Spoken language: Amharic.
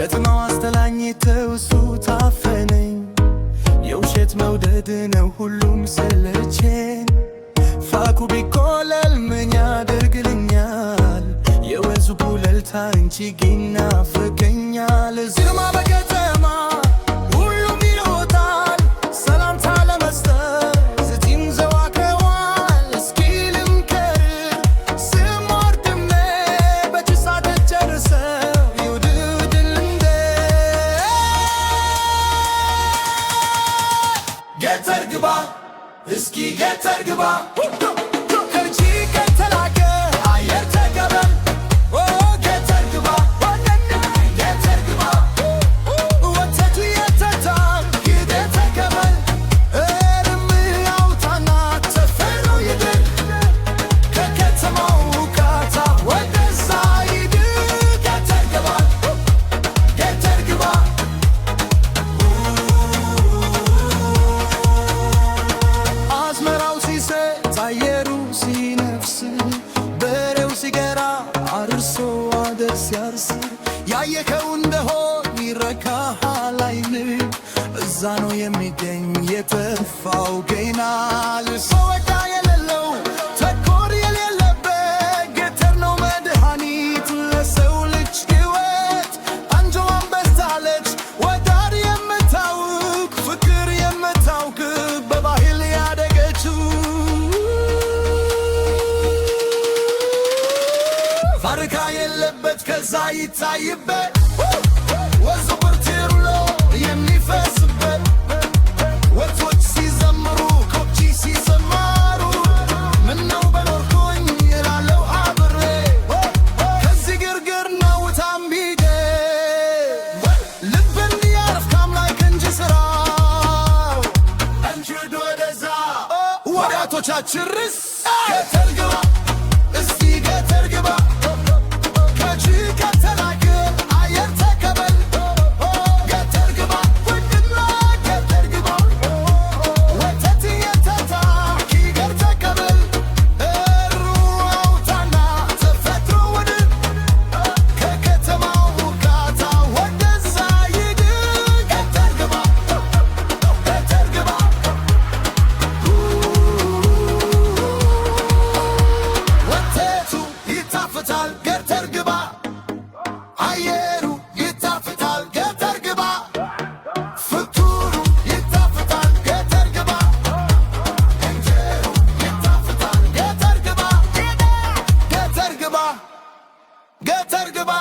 ከጥማው አስተላኝተው እሱ ታፈነኝ። የውሸት መውደድ ነው ሁሉም ሰለቸን። ፋኩ ቢቆለል ምን ያደርግልኛል? የወዙ ጉለልታ እንጂ ይናፍቀኛል። ዝማ በከተማ ሁሉም ይሮጣል ሰላምታ ለመስጠት ዝቲም ዘዋክረዋል። እስኪ ልምከር ስም ወርድሜ በጭሳ ተጨርሰው ይውድድል እንደ ገተር ግባ እስኪ ገተር ግባ ከጂ ከተላከ አየር ተቀበል ገተር ግባ ገተር ግባ ወተቱ የተታል ጊዜ ተቀበል እርም አውጣና ተፈሮ ይድር ከከተማው ውካታ ወደዛ ሂድ ገተር ግባ ገተር ግባ አዝመራው ሲሰጥ አየሩ ሲነፍስ በሬው ሲገራ አርሶ አደር ሲያርስ ያየከው እንደሆን ይረካሃል ዓይን እዛ ነው የሚገኝ የተፋው ገይናል። ሰው ወዳ የሌለው ተኮር የሌለበት ገተር ነው መድኃኒት ለሰው ልጅ ሕይወት። አንጀዋን በስታለች ወዳር የምታውቅ ፍቅር የምታውቅ በባህል ያደገችው ፋብሪካ የለበት ከዛ ይታይበት ወዙ ብርትሎ የሚፈስበት ወቶች ሲዘምሩ ኮቺ ሲዘማሩ ምነው በኖርኩኝ እላለሁ አብሬ ከዚህ ግርግር ነው ታምቢዴ ልብ እንዲያርፍ ከአምላክ እንጂ ስራው እንጅድ ወደዛ ወዳቶቻችን ርስ ገተር ግባ እስቲ ገተር ግባ ከጂ ከተላከ አየር ተቀበል ገተር ግባ ወንድና ገተር ግባ ወተት የተታ ኪገር ተቀበል እሩ አውጣና ተፈጥሮ ውድድ ከከተማው ውካታ ወደዛ ሂድ ገተር ግባ ገተር ግባ ወተቱ ይጣፍጣል ገተር ግባ አየሩ ይጣፍጣል ገተር ግባ ፍቱሩ ይጣፍጣል ገተር ግባ እንጀሩ ይጣፍጣል ገተር ግባ ገተር ግባ ገተር ግባ